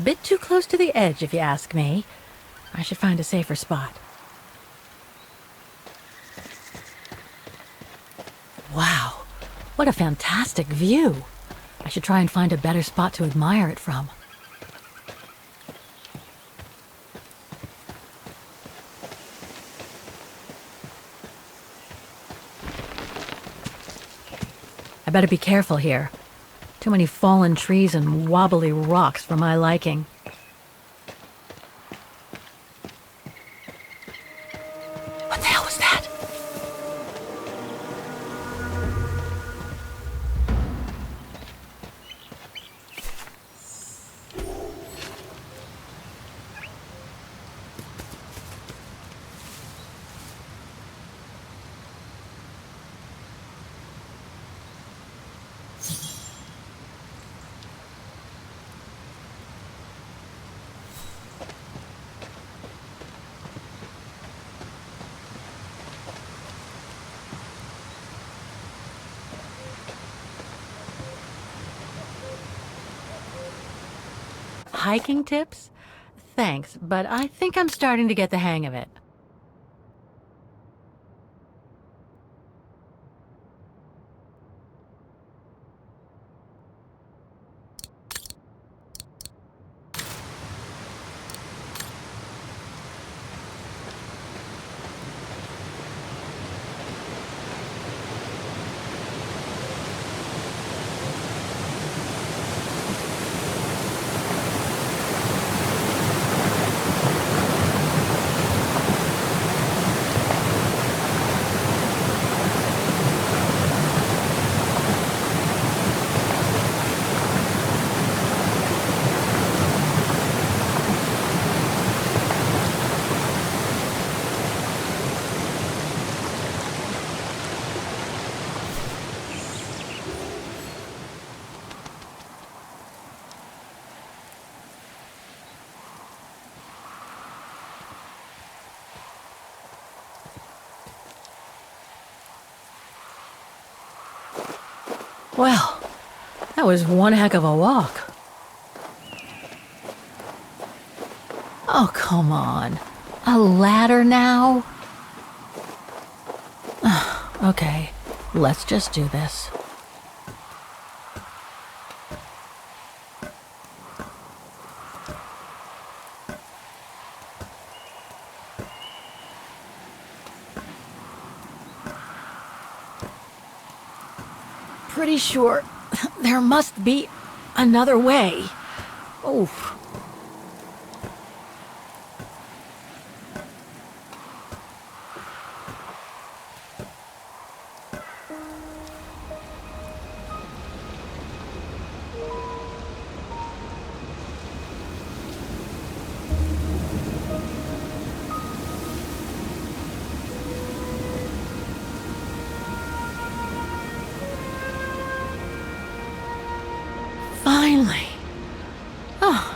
Bit too close to the edge, if you ask me. I should find a safer spot. Wow, what a fantastic view. I should try and find a better spot to admire it from. I better be careful here. Too many fallen trees and wobbly rocks for my liking. What the hell was that? Hiking tips? Thanks, but I think I'm starting to get the hang of it. Well, that was one heck of a walk. Oh, come on. A ladder now? Okay, let's just do this. Pretty sure there must be another way. Oh. Finally. Oh.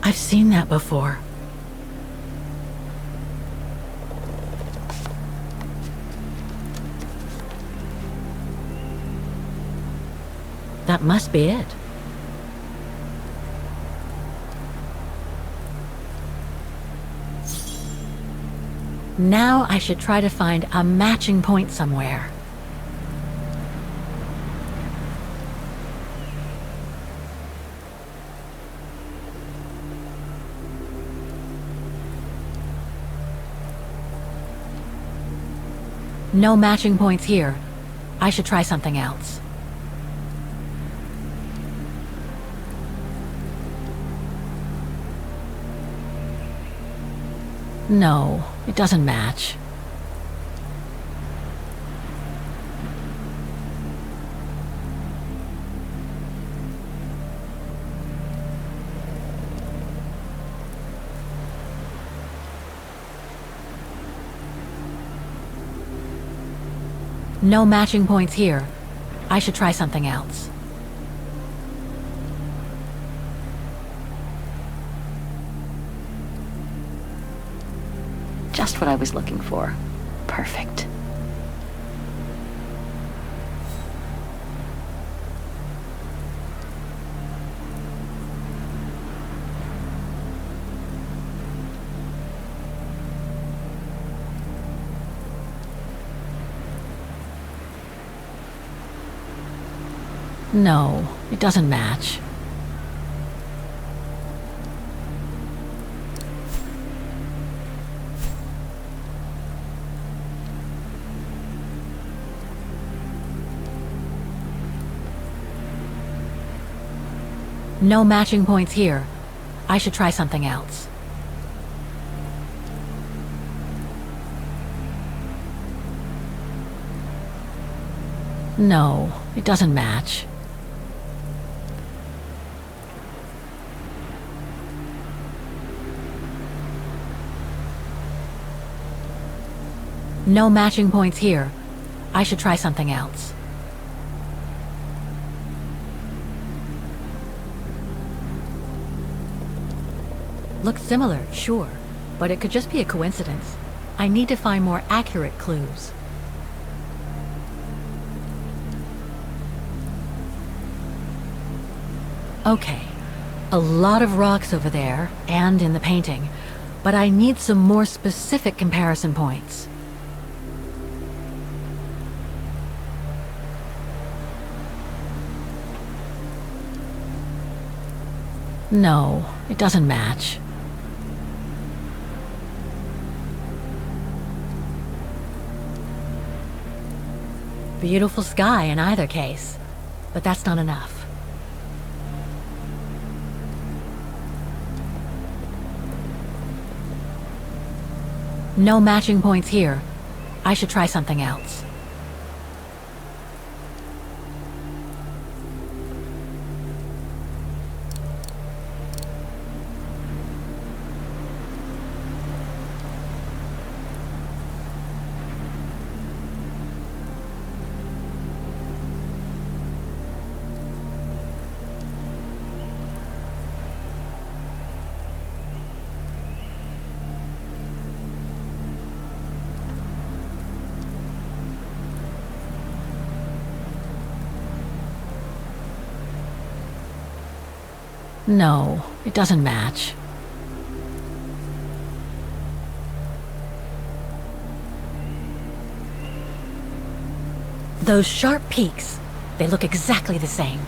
I've seen that before. That must be it. Now I should try to find a matching point somewhere. No matching points here. I should try something else. No, it doesn't match. No matching points here. I should try something else. Just what I was looking for. Perfect. No, it doesn't match. No matching points here. I should try something else. No, it doesn't match. No matching points here. I should try something else. Looks similar, sure, but it could just be a coincidence. I need to find more accurate clues. Okay, a lot of rocks over there, and in the painting, but I need some more specific comparison points. No, it doesn't match. Beautiful sky in either case, but that's not enough. No matching points here. I should try something else. No, it doesn't match. Those sharp peaks, they look exactly the same.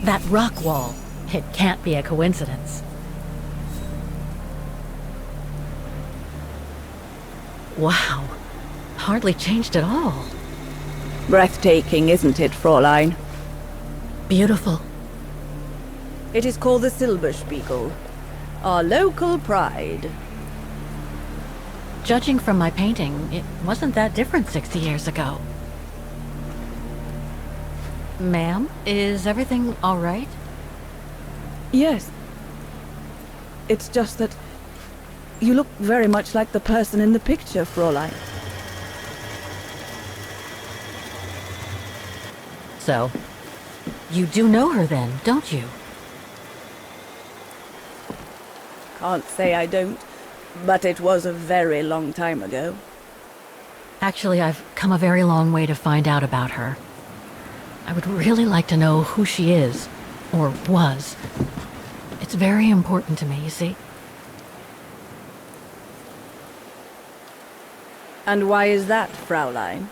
That rock wall. It can't be a coincidence. Wow, hardly changed at all. Breathtaking, isn't it, Fräulein? Beautiful. It is called the Silberspiegel, our local pride. Judging from my painting, it wasn't that different 60 years ago. Ma'am, is everything all right? Yes. It's just that you look very much like the person in the picture, Fräulein. So, you do know her then, don't you? Can't say I don't, but it was a very long time ago. Actually, I've come a very long way to find out about her. I would really like to know who she is, or was. It's very important to me, you see. And why is that, Fräulein?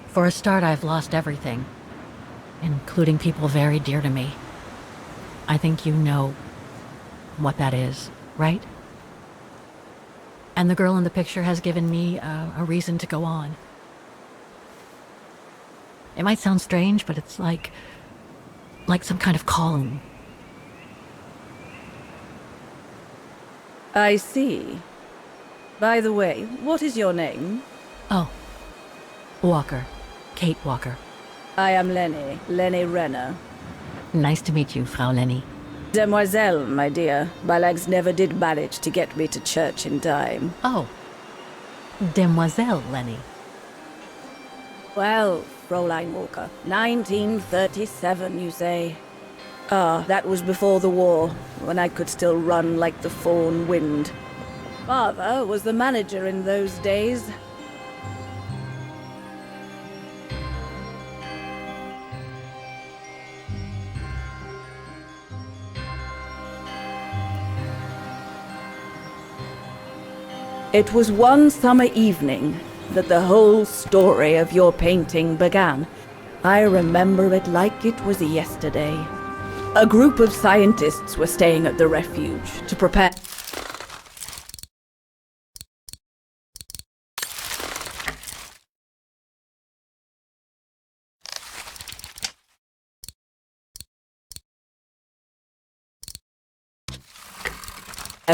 For a start, I've lost everything, including people very dear to me. I think you know what that is, right? And the girl in the picture has given me a reason to go on. It might sound strange, but it's like some kind of calling. I see. By the way, what is your name? Oh, Walker. Kate Walker. I am Lenny Renner. Nice to meet you, Frau Lenny. Demoiselle, my dear. My legs never did manage to get me to church in time. Oh, Demoiselle Lenny. Well, Fräulein Walker, 1937, you say? Ah, that was before the war, when I could still run like the fawn wind. Father was the manager in those days. It was one summer evening that the whole story of your painting began. I remember it like it was yesterday. A group of scientists were staying at the refuge to prepare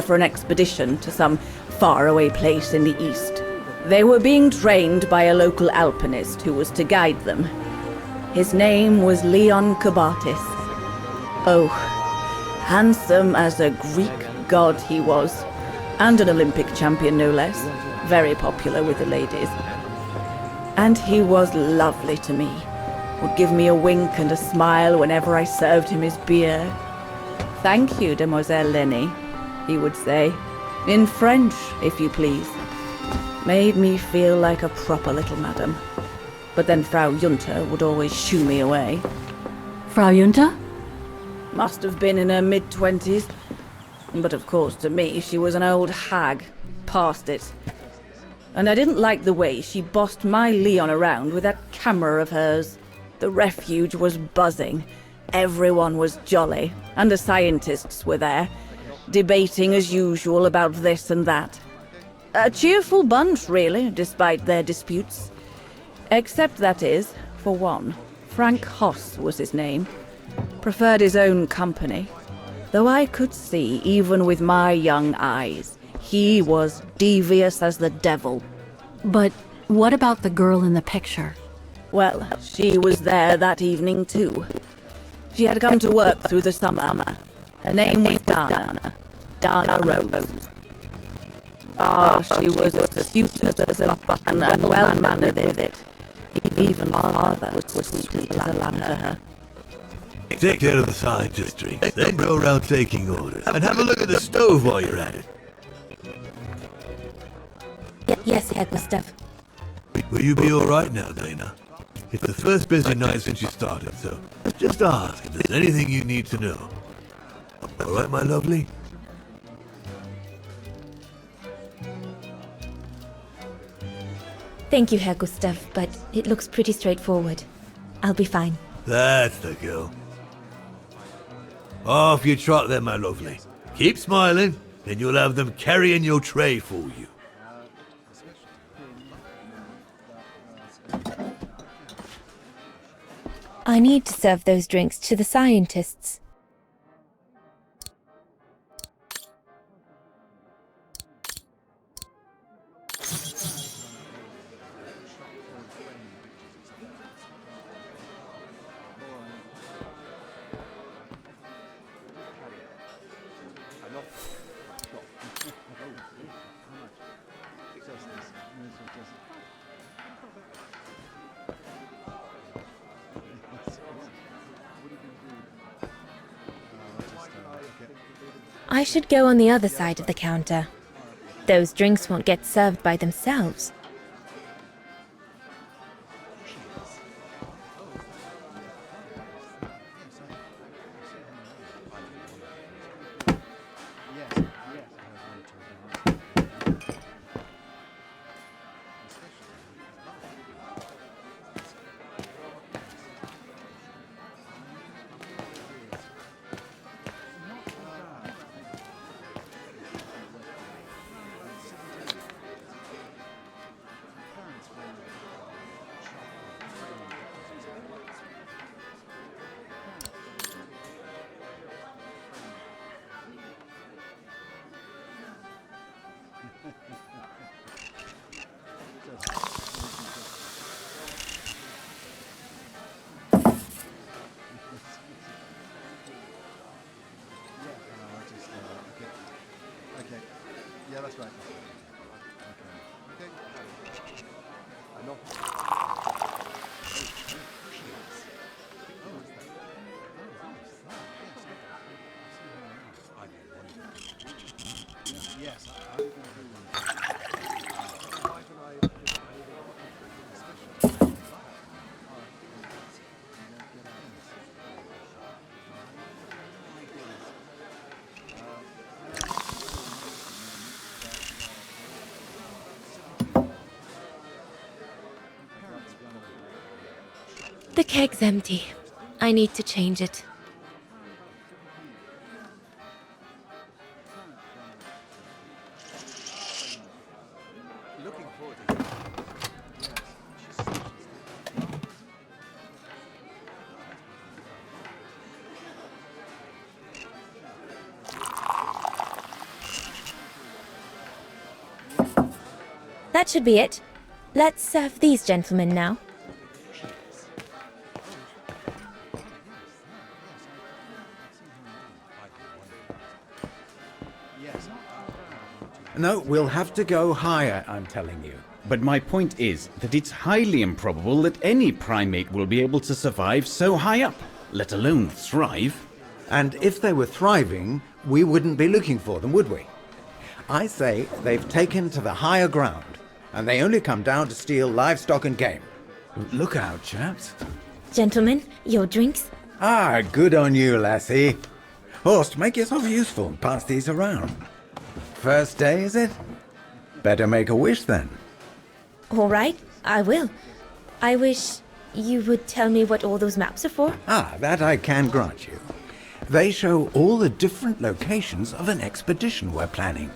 for an expedition to some faraway place in the east. They were being trained by a local alpinist who was to guide them. His name was Leon Kabatis. Oh, handsome as a Greek god he was, and an Olympic champion no less, very popular with the ladies. And he was lovely to me, would give me a wink and a smile whenever I served him his beer. "Thank you, Demoiselle Lenny," he would say, in French, if you please. Made me feel like a proper little madam. But then Frau Junta would always shoo me away. Frau Junta? Must have been in her mid-20s. But of course, to me, she was an old hag. Past it. And I didn't like the way she bossed my Leon around with that camera of hers. The refuge was buzzing. Everyone was jolly. And the scientists were there, debating as usual about this and that. A cheerful bunch, really, despite their disputes. Except, that is, for one, Frank Hoss was his name. Preferred his own company. Though I could see, even with my young eyes, he was devious as the devil. But what about the girl in the picture? Well, she was there that evening too. She had come to work through the summer. Her name was Dana Rose. Ah, she was as cute as a button and well-mannered with it. Even father was sweet as a lamb to her. Take care of the scientist drinks, then go around taking orders. And have a look at the stove while you're at it. Yes, Herr Gustav. Will you be alright now, Dana? It's the first busy night since you started, so just ask if there's anything you need to know. Alright, my lovely? Thank you, Herr Gustav, but it looks pretty straightforward. I'll be fine. That's the girl. Off you trot then, my lovely. Keep smiling, then you'll have them carrying your tray for you. I need to serve those drinks to the scientists. I should go on the other side of the counter. Those drinks won't get served by themselves. The keg's empty. I need to change it. That should be it. Let's serve these gentlemen now. No, we'll have to go higher, I'm telling you. But my point is that it's highly improbable that any primate will be able to survive so high up, let alone thrive. And if they were thriving, we wouldn't be looking for them, would we? I say they've taken to the higher ground, and they only come down to steal livestock and game. Look out, chaps. Gentlemen, your drinks? Ah, good on you, lassie. Horst, make yourself useful and pass these around. First day, is it? Better make a wish then. All right, I will. I wish you would tell me what all those maps are for. Ah, that I can grant you. They show all the different locations of an expedition we're planning.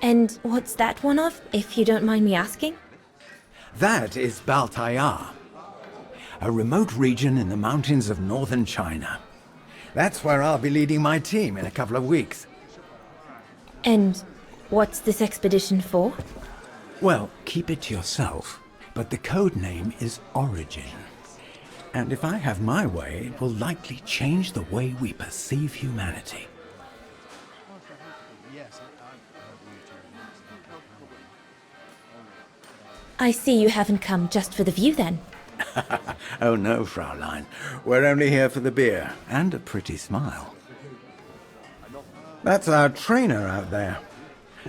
And what's that one of, if you don't mind me asking? That is Baltayar, a remote region in the mountains of northern China. That's where I'll be leading my team in a couple of weeks. And what's this expedition for? Well, keep it to yourself, but the code name is Origin. And if I have my way, it will likely change the way we perceive humanity. I see you haven't come just for the view then. Oh no, Fraulein. We're only here for the beer and a pretty smile. That's our trainer out there.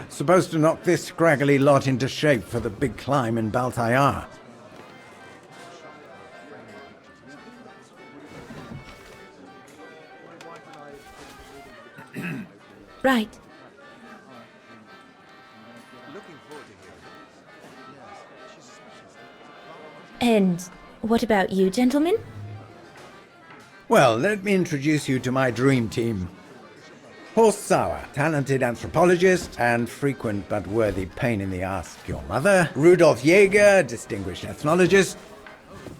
Supposed to knock this scraggly lot into shape for the big climb in Baltayar. Right. And what about you, gentlemen? Well, let me introduce you to my dream team. Horst Sauer, talented anthropologist and frequent but worthy pain in the ass your mother. Rudolf Jäger, distinguished ethnologist.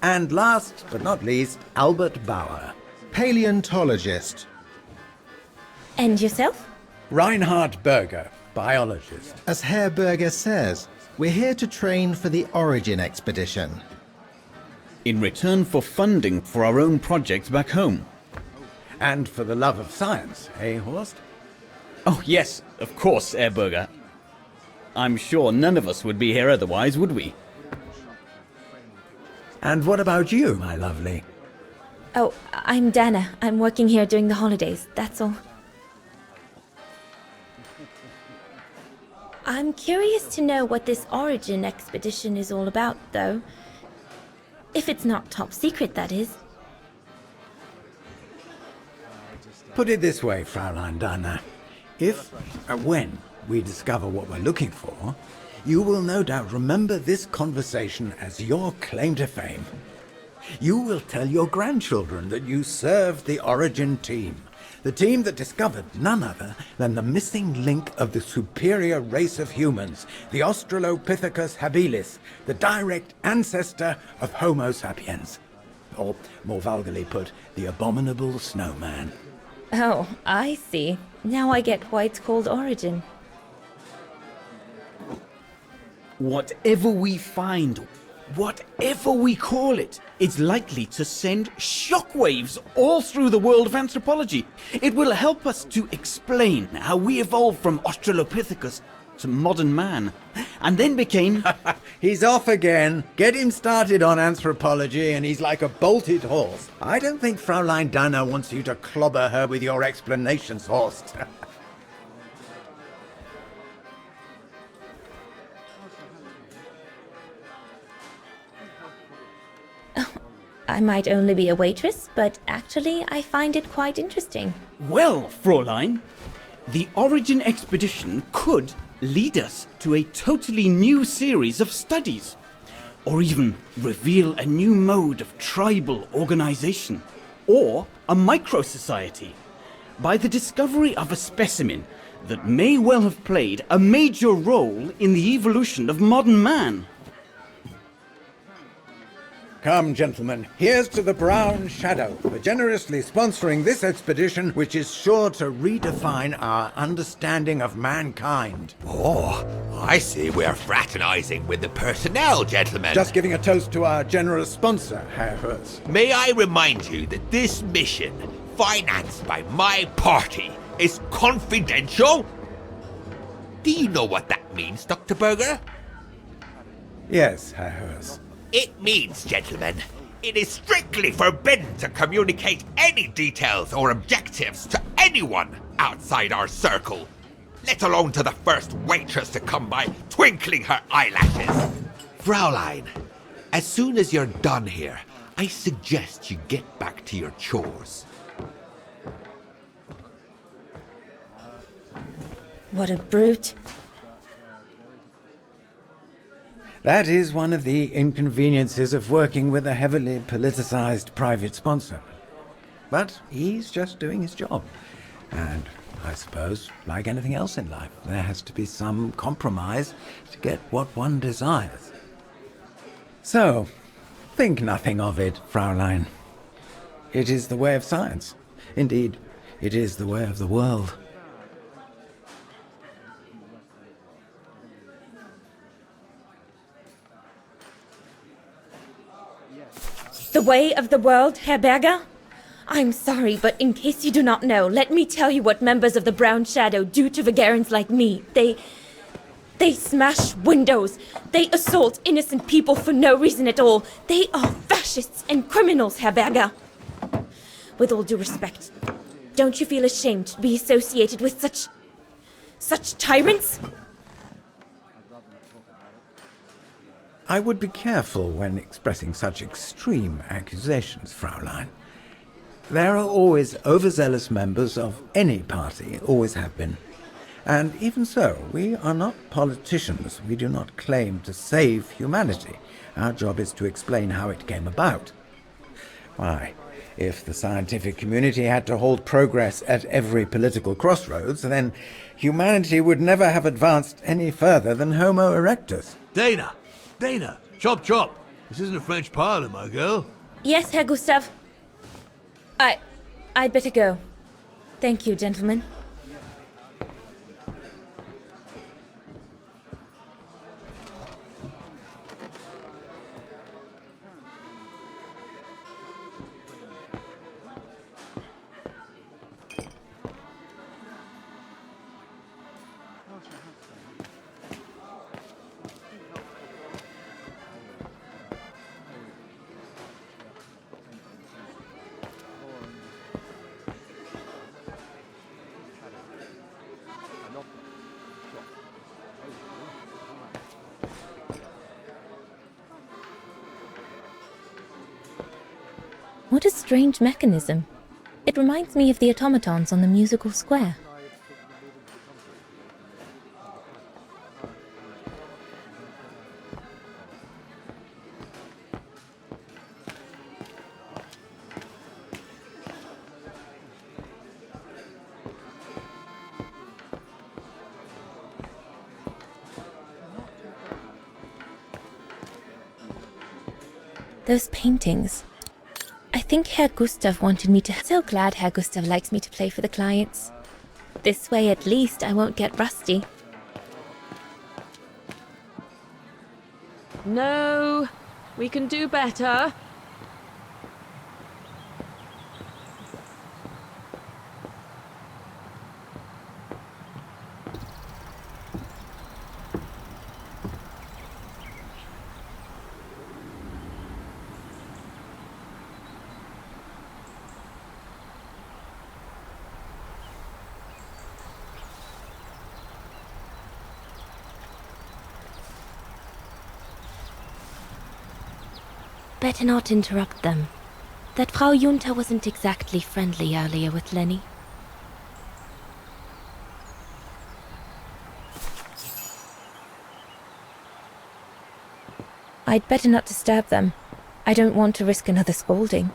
And last but not least, Albert Bauer, paleontologist. And yourself? Reinhard Berger, biologist. As Herr Berger says, we're here to train for the Origin expedition. In return for funding for our own projects back home. And for the love of science, eh, Horst? Oh yes, of course, Herr I'm sure none of us would be here otherwise, would we? And what about you, my lovely? Oh, I'm Dana. I'm working here during the holidays, that's all. I'm curious to know what this Origin expedition is all about, though. If it's not top secret, that is. Put it this way, Fraulein Dana. If, when, we discover what we're looking for, you will no doubt remember this conversation as your claim to fame. You will tell your grandchildren that you served the Origin team, the team that discovered none other than the missing link of the superior race of humans, the Australopithecus habilis, the direct ancestor of Homo sapiens. Or, more vulgarly put, the abominable snowman. Oh, I see. Now I get why it's called Origin. Whatever we find, Whatever we call it, it's likely to send shockwaves all through the world of anthropology. It will help us to explain how we evolved from Australopithecus to modern man, and then became... He's off again. Get him started on anthropology and he's like a bolted horse. I don't think Fraulein Danner wants you to clobber her with your explanations, Horst. I might only be a waitress, but actually I find it quite interesting. Well, Fräulein, the Origin expedition could lead us to a totally new series of studies, or even reveal a new mode of tribal organization, or a micro-society, by the discovery of a specimen that may well have played a major role in the evolution of modern man. Come, gentlemen, here's to the Brown Shadow for generously sponsoring this expedition, which is sure to redefine our understanding of mankind. Oh, I see we're fraternizing with the personnel, gentlemen. Just giving a toast to our generous sponsor, Herr Hertz. May I remind you that this mission, financed by my party, is confidential? Do you know what that means, Dr. Berger? Yes, Herr Hertz. It means, gentlemen, it is strictly forbidden to communicate any details or objectives to anyone outside our circle, let alone to the first waitress to come by twinkling her eyelashes. Fraulein, as soon as you're done here, I suggest you get back to your chores. What a brute. That is one of the inconveniences of working with a heavily politicized private sponsor. But he's just doing his job. And I suppose, like anything else in life, there has to be some compromise to get what one desires. So, think nothing of it, Fraulein. It is the way of science. Indeed, it is the way of the world. The way of the world, Herr Berger? I'm sorry, but in case you do not know, let me tell you what members of the Brown Shadow do to Vagarans like me. They smash windows. They assault innocent people for no reason at all. They are fascists and criminals, Herr Berger. With all due respect, don't you feel ashamed to be associated with such tyrants? I would be careful when expressing such extreme accusations, Fraulein. There are always overzealous members of any party, always have been. And even so, we are not politicians. We do not claim to save humanity. Our job is to explain how it came about. Why, if the scientific community had to hold progress at every political crossroads, then humanity would never have advanced any further than Homo erectus. Dana, chop chop. This isn't a French parlor, my girl. Yes, Herr Gustav. I'd better go. Thank you, gentlemen. What a strange mechanism. It reminds me of the automatons on the musical square. Those paintings. I think Herr Gustav wanted me to... So glad Herr Gustav likes me to play for the clients. This way at least I won't get rusty. No, We can do better. Better not interrupt them. That Frau Junta wasn't exactly friendly earlier with Lenny. I'd better not disturb them. I don't want to risk another scolding.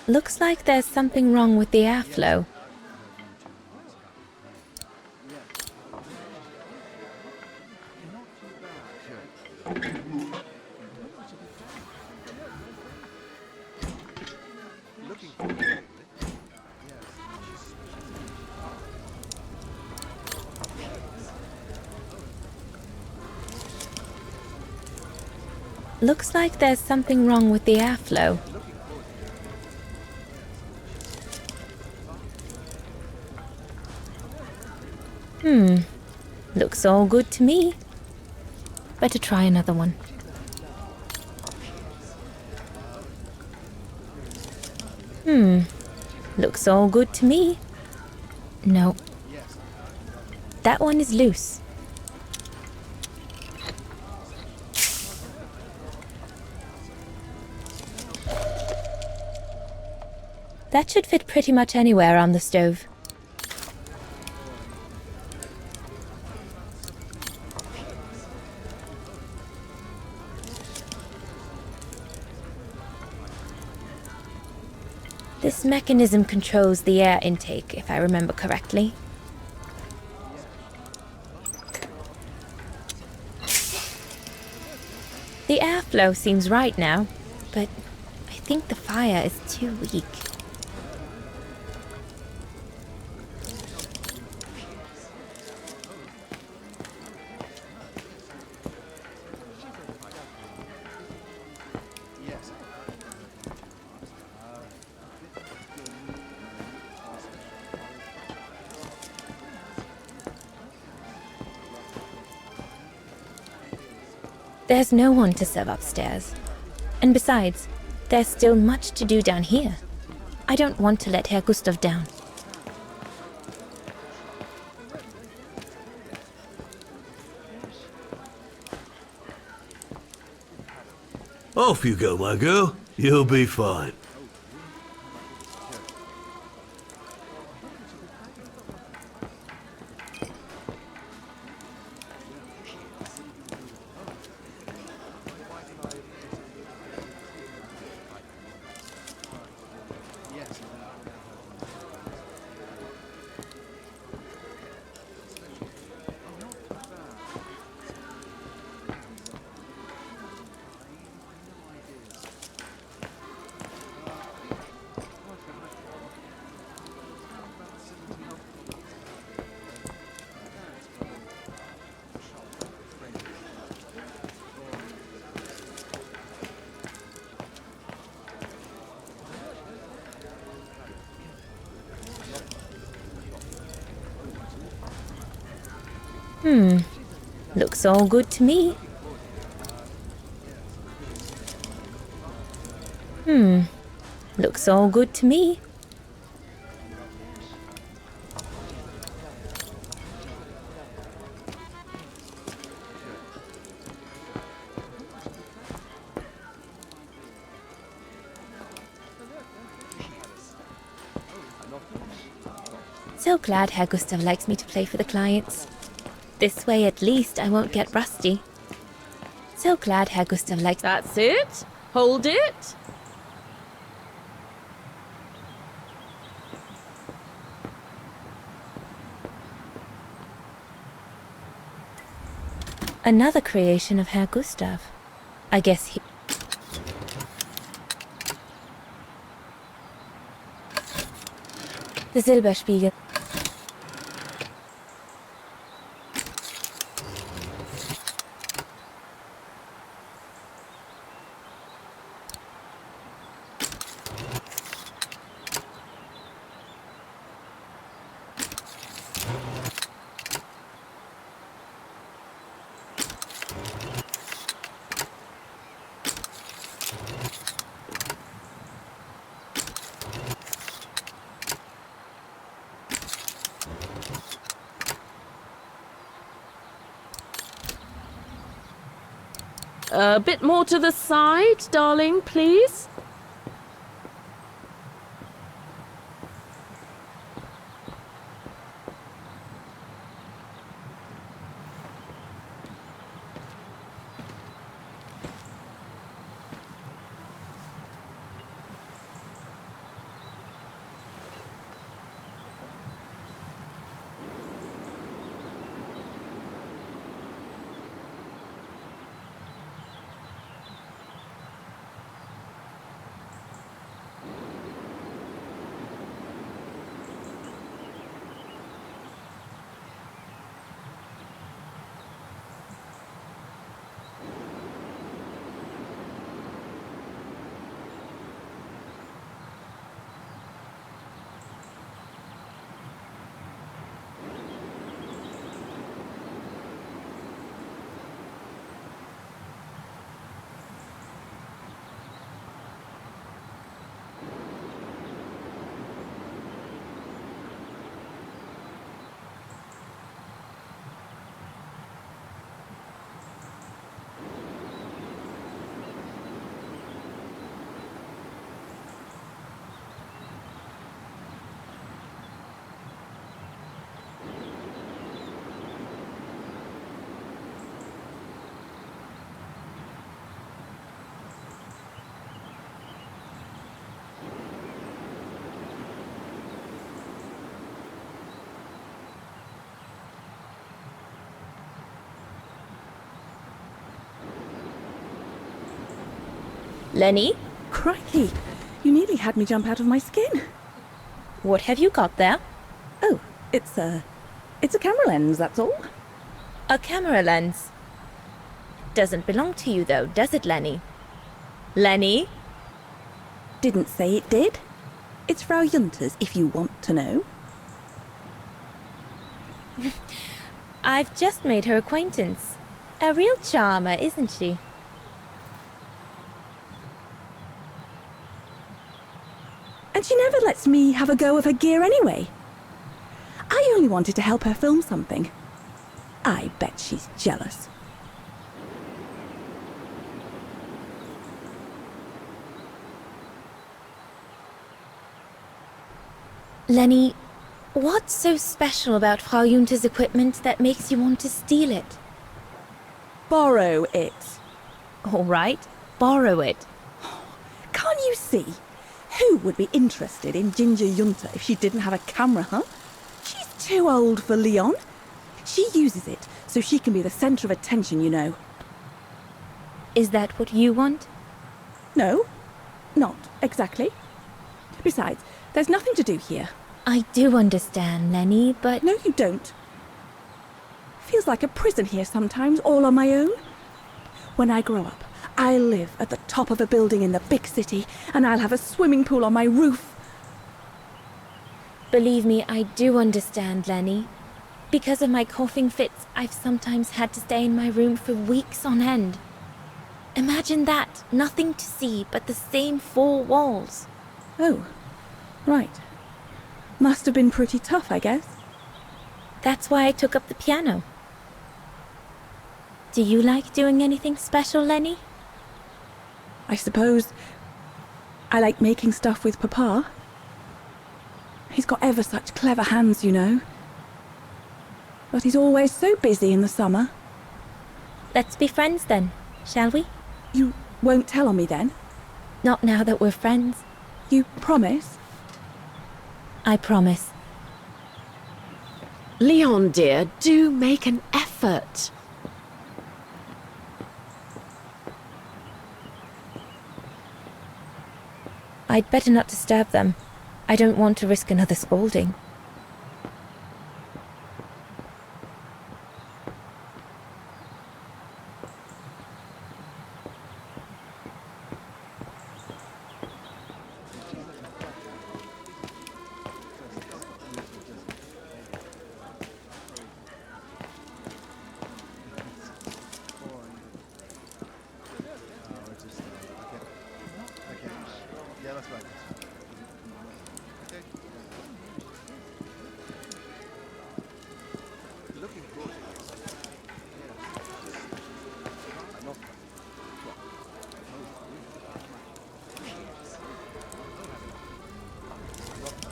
Looks like there's something wrong with the airflow. Looks like there's something wrong with the airflow. Looks all good to me. Better try another one. Looks all good to me. No. That one is loose. That should fit pretty much anywhere on the stove. This mechanism controls the air intake, if I remember correctly. The airflow seems right now, but I think the fire is too weak. There's no one to serve upstairs. And besides, there's still much to do down here. I don't want to let Herr Gustav down. Off you go, my girl. You'll be fine. Looks all good to me. Looks all good to me. So glad Herr Gustav likes me to play for the clients. This way at least I won't get rusty. So glad Herr Gustav likes... That's it. Hold it. Another creation of Herr Gustav. I guess he... The Silberspiegel. A bit more to the side, darling, please. Lenny, Crikey, you nearly had me jump out of my skin. what have you got there? Oh, it's a camera lens, that's all. A camera lens. Doesn't belong to you though, does it, Lenny? Lenny? Didn't say it did. It's Frau Junter's, if you want to know. I've just made her acquaintance. A real charmer, isn't she? And she never lets me have a go of her gear anyway. I only wanted to help her film something. I bet she's jealous. Lenny, what's so special about Frau Junter's equipment that makes you want to steal it? Borrow it. All right, borrow it. Can't you see? Who would be interested in Ginger Junter if she didn't have a camera, huh? She's too old for Leon. She uses it so she can be the centre of attention, you know. Is that what you want? No, not exactly. Besides, there's nothing to do here. I do understand, Lenny, but... No, you don't. Feels like a prison here sometimes, all on my own. When I grow up, I'll live at the top of a building in the big city, and I'll have a swimming pool on my roof. Believe me, I do understand, Lenny. Because of my coughing fits, I've sometimes had to stay in my room for weeks on end. Imagine that, nothing to see but the same four walls. Oh, right. Must have been pretty tough, I guess. That's why I took up the piano. Do you like doing anything special, Lenny? I suppose I like making stuff with Papa. He's got ever such clever hands, you know. But he's always so busy in the summer. Let's be friends then, shall we? You won't tell on me then? Not now that we're friends. You promise? I promise. Leon, dear, do make an effort. I'd better not disturb them. I don't want to risk another scolding.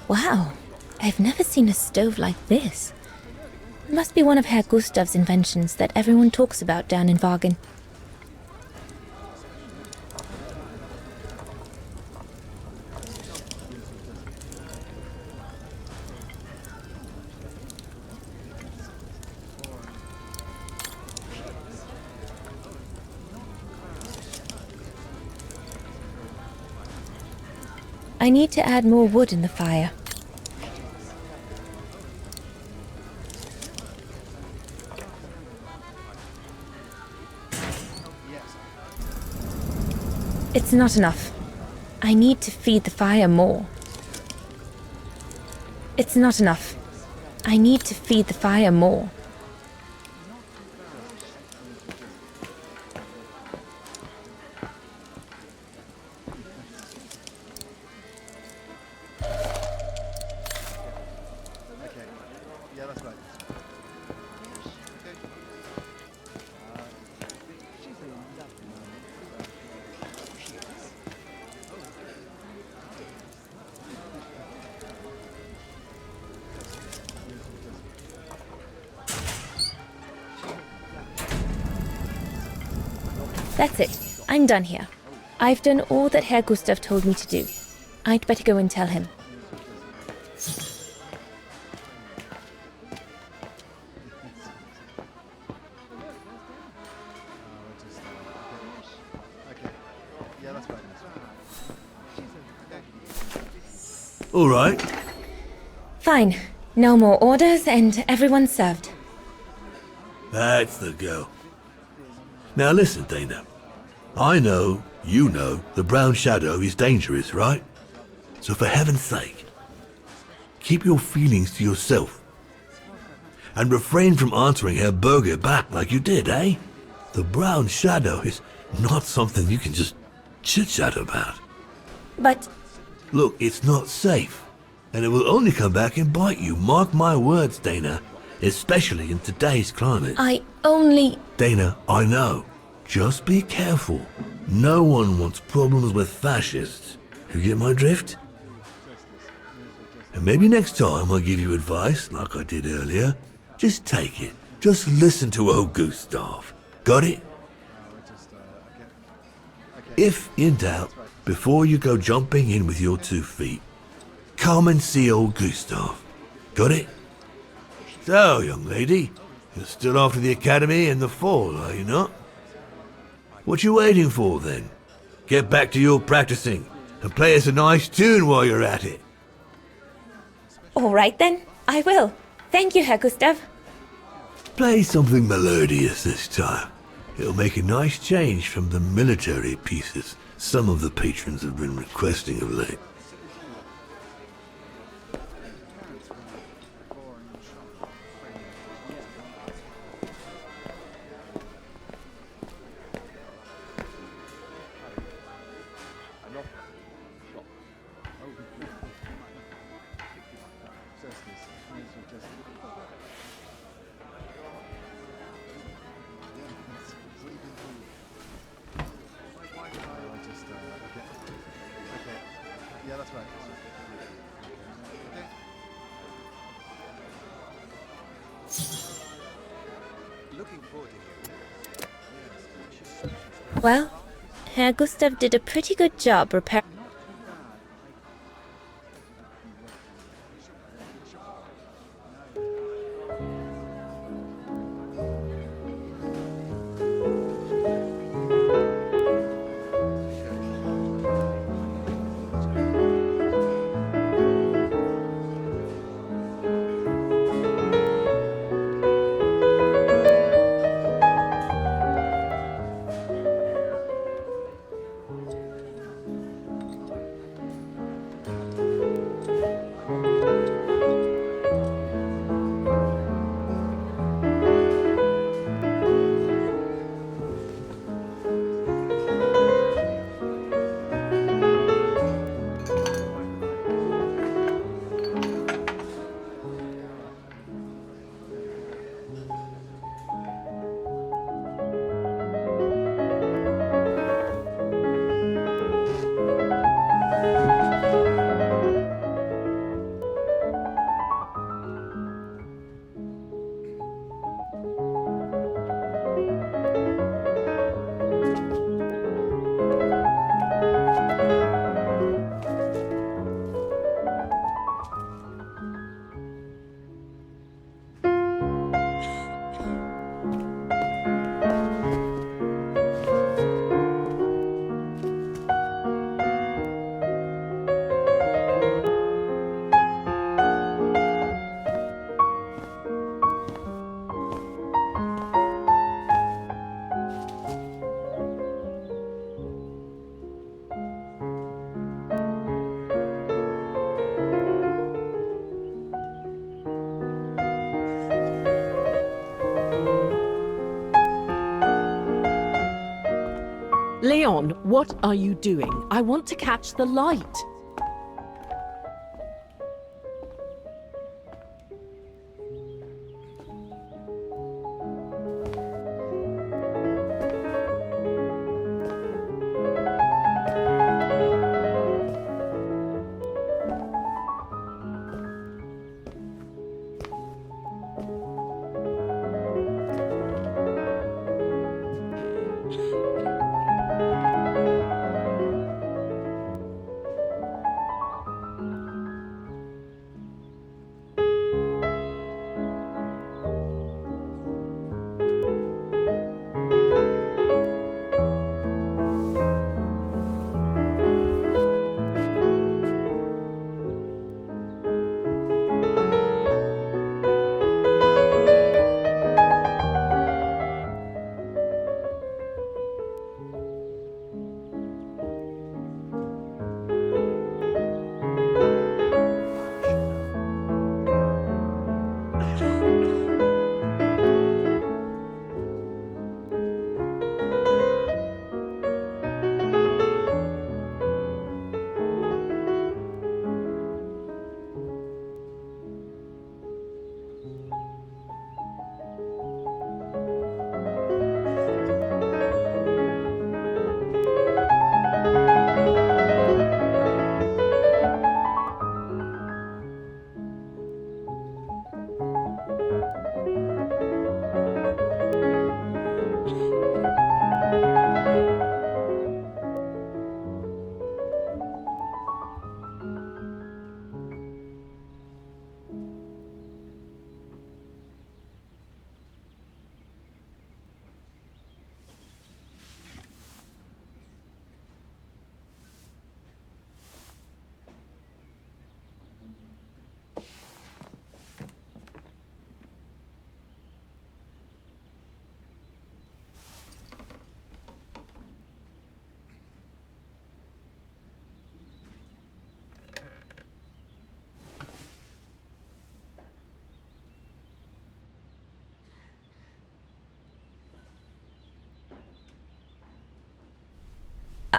Wow, I've never seen a stove like this. It must be one of Herr Gustav's inventions that everyone talks about down in Wagen. I need to add more wood in the fire. It's not enough. I need to feed the fire more. It's not enough. I need to feed the fire more. That's it. I'm done here. I've done all that Herr Gustav told me to do. I'd better go and tell him. All right. Fine. No more orders and everyone's served. That's the go. Now listen, Dana. I know, you know, the brown shadow is dangerous, right? So for heaven's sake, keep your feelings to yourself. And refrain from answering Herr Berger back like you did, eh? The brown shadow is not something you can just chit-chat about. But... Look, it's not safe. And it will only come back and bite you. Mark my words, Dana. Especially in today's climate. I only... Dana, I know. Just be careful. No one wants problems with fascists. You get my drift? And maybe next time I give you advice, like I did earlier, just take it. Just listen to old Gustav. Got it? If in doubt, before you go jumping in with your 2 feet, come and see old Gustav. Got it? So, young lady, you're still off to the academy in the fall, are you not? What you waiting for, then? Get back to your practicing and play us a nice tune while you're at it. All right then, I will. Thank you, Herr Gustav. Play something melodious this time. It'll make a nice change from the military pieces some of the patrons have been requesting of late. Well, Herr Gustav did a pretty good job repairing... Leon, what are you doing? I want to catch the light.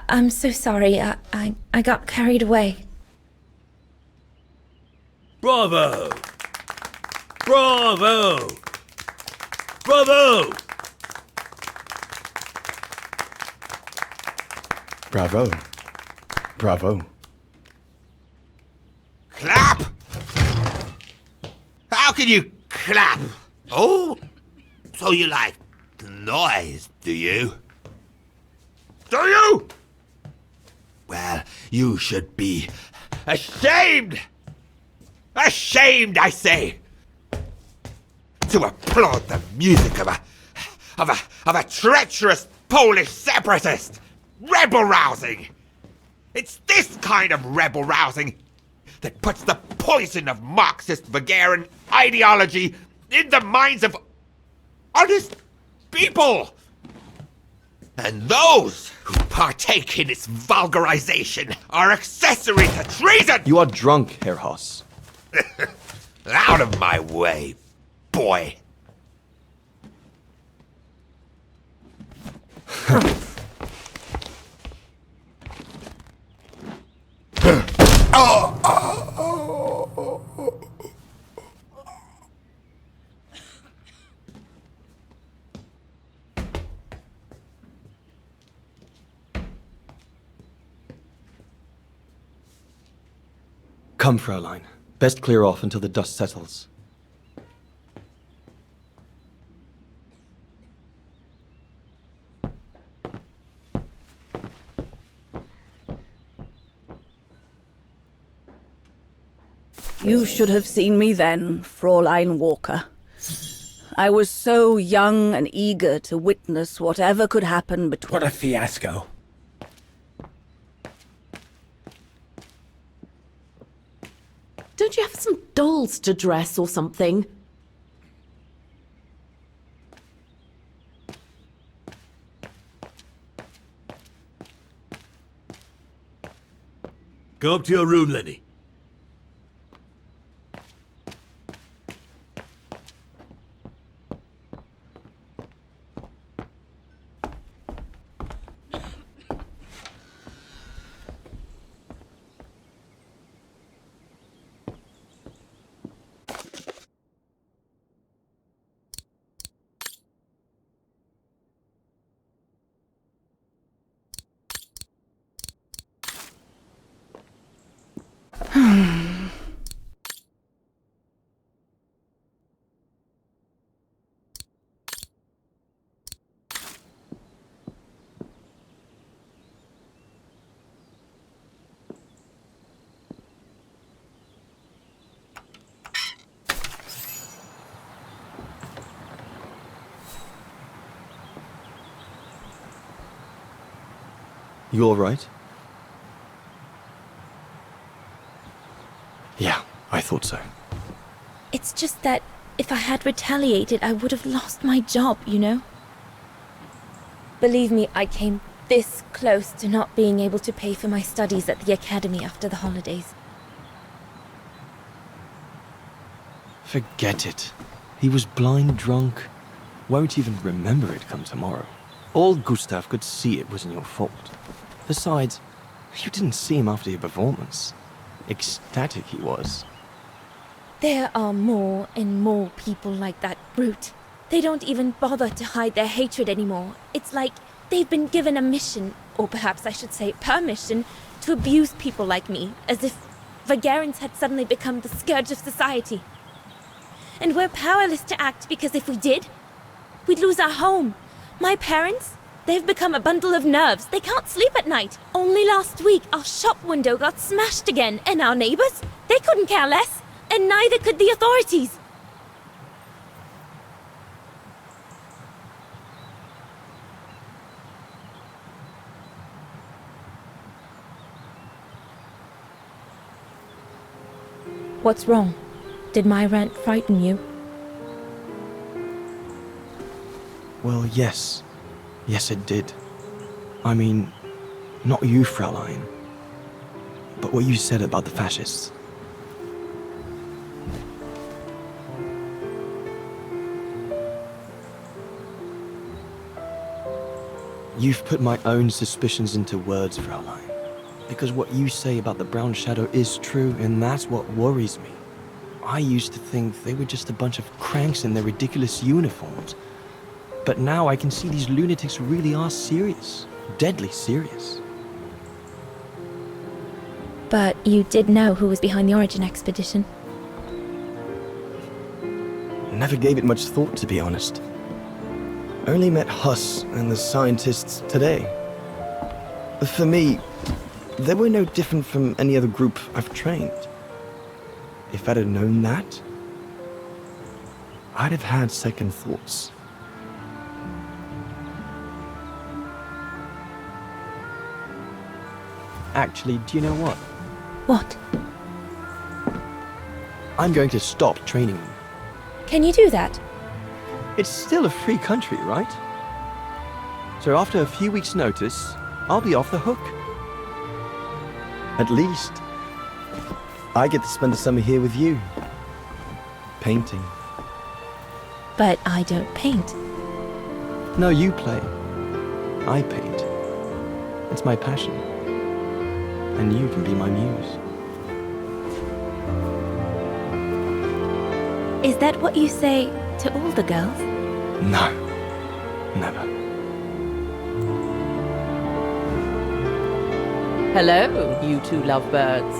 I'm so sorry. I got carried away. Bravo! Bravo! Bravo! Bravo. Bravo. Clap! How can you clap? Oh, so you like noise, do you? Do you? Well, you should be ashamed! Ashamed, I say! To applaud the music of a treacherous Polish separatist! Rebel rousing! It's this kind of rebel rousing that puts the poison of Marxist Bulgarian ideology in the minds of honest people! And those who partake in its vulgarization are accessory to treason! You are drunk, Herr Hoss. Out of my way, boy. Come, Fräulein. Best clear off until the dust settles. You should have seen me then, Fräulein Walker. I was so young and eager to witness whatever could happen between... What a fiasco. Don't you have some dolls to dress or something? Go up to your room, Lenny. You all right? Yeah, I thought so. It's just that if I had retaliated, I would have lost my job, you know? Believe me, I came this close to not being able to pay for my studies at the academy after the holidays. Forget it. He was blind drunk. Won't even remember it come tomorrow. All Gustav could see it wasn't your fault. Besides, you didn't see him after your performance. Ecstatic he was. There are more and more people like that brute. They don't even bother to hide their hatred anymore. It's like they've been given a mission, or perhaps I should say permission, to abuse people like me, as if Vagarans had suddenly become the scourge of society. And we're powerless to act because if we did, we'd lose our home. My parents, they've become a bundle of nerves. They can't sleep at night. Only last week, our shop window got smashed again, and our neighbors, they couldn't care less. And neither could the authorities. What's wrong? Did my rant frighten you? Well, yes. Yes, it did. I mean, not you, Fraulein. But what you said about the fascists. You've put my own suspicions into words, Fraulein. Because what you say about the Brown Shadow is true, and that's what worries me. I used to think they were just a bunch of cranks in their ridiculous uniforms. But now I can see these lunatics really are serious. Deadly serious. But you did know who was behind the Origin expedition. Never gave it much thought, to be honest. Only met Huss and the scientists today. For me, they were no different from any other group I've trained. If I'd have known that, I'd have had second thoughts. Actually, do you know what? What? I'm going to stop training them. Can you do that? It's still a free country, right? So after a few weeks' notice, I'll be off the hook. At least, I get to spend the summer here with you. Painting. But I don't paint. No, you play. I paint. It's my passion. And you can be my muse. Is that what you say to all the girls? No. Never. Hello, you two lovebirds.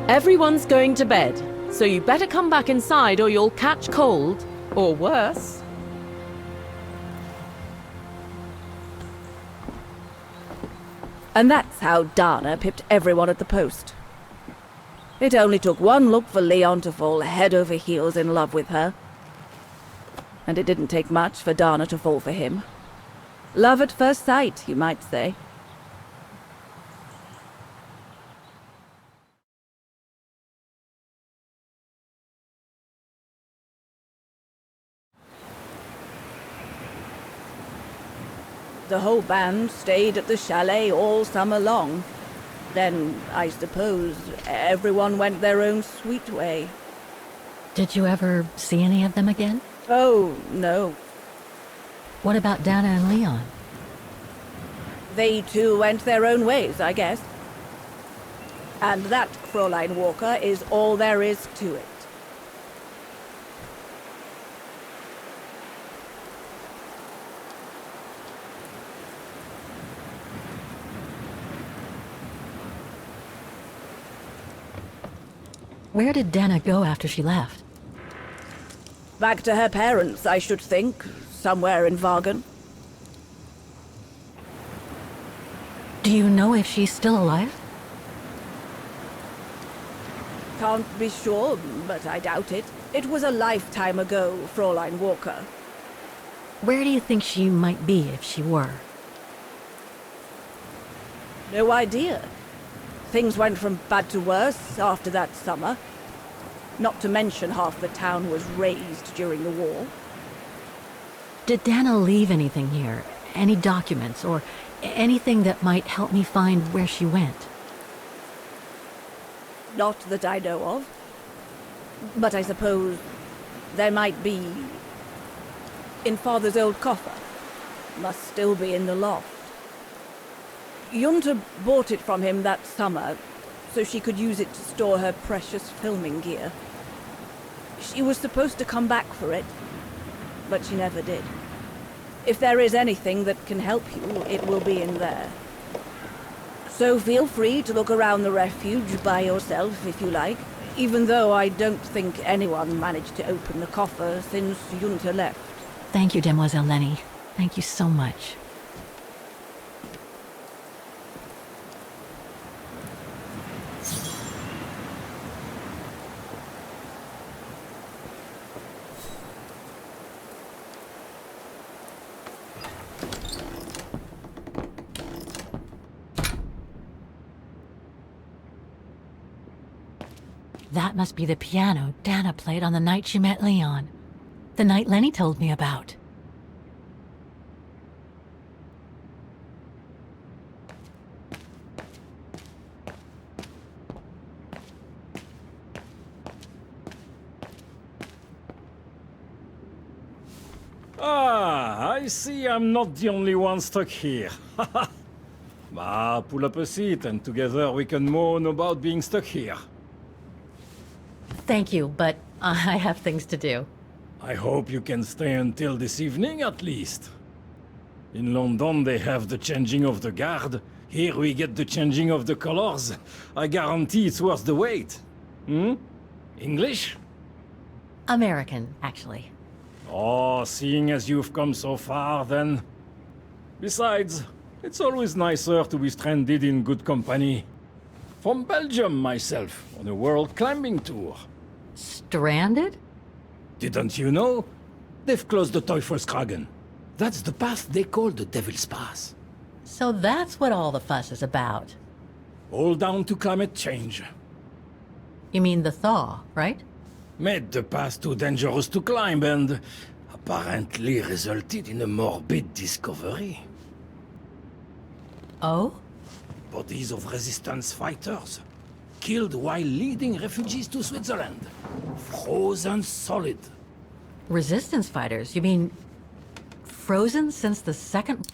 Everyone's going to bed, so you better come back inside or you'll catch cold, or worse. And that's how Dana pipped everyone at the post. It only took one look for Leon to fall head over heels in love with her. And it didn't take much for Dana to fall for him. Love at first sight, you might say. The whole band stayed at the chalet all summer long. Then, I suppose, everyone went their own sweet way. Did you ever see any of them again? Oh, no. What about Dana and Leon? They too went their own ways, I guess. And that, Fräulein Walker, is all there is to it. Where did Dana go after she left? Back to her parents, I should think. Somewhere in Vargan. Do you know if she's still alive? Can't be sure, but I doubt it. It was a lifetime ago, Fraulein Walker. Where do you think she might be if she were? No idea. Things went from bad to worse after that summer. Not to mention half the town was razed during the war. Did Dana leave anything here? Any documents or anything that might help me find where she went? Not that I know of. But I suppose there might be in Father's old coffer. Must still be in the loft. Junta bought it from him that summer, so she could use it to store her precious filming gear. She was supposed to come back for it, but she never did. If there is anything that can help you, it will be in there. So feel free to look around the refuge by yourself if you like, even though I don't think anyone managed to open the coffer since Junta left. Thank you, Demoiselle Lenny. Thank you so much. That must be the piano Dana played on the night she met Leon. The night Lenny told me about. Ah, I see I'm not the only one stuck here. Bah, pull up a seat and together we can moan about being stuck here. Thank you, but I have things to do. I hope you can stay until this evening at least. In London they have the changing of the guard. Here we get the changing of the colors. I guarantee it's worth the wait. English? American, actually. Oh, seeing as you've come so far, then. Besides, it's always nicer to be stranded in good company. From Belgium, myself, on a world climbing tour. Stranded? Didn't you know? They've closed the Teufelskragen. That's the path they call the Devil's Pass. So that's what all the fuss is about. All down to climate change. You mean the thaw, right? Made the path too dangerous to climb and apparently resulted in a morbid discovery. Oh? Bodies of resistance fighters, killed while leading refugees to Switzerland. Frozen solid. Resistance fighters? You mean frozen since the second...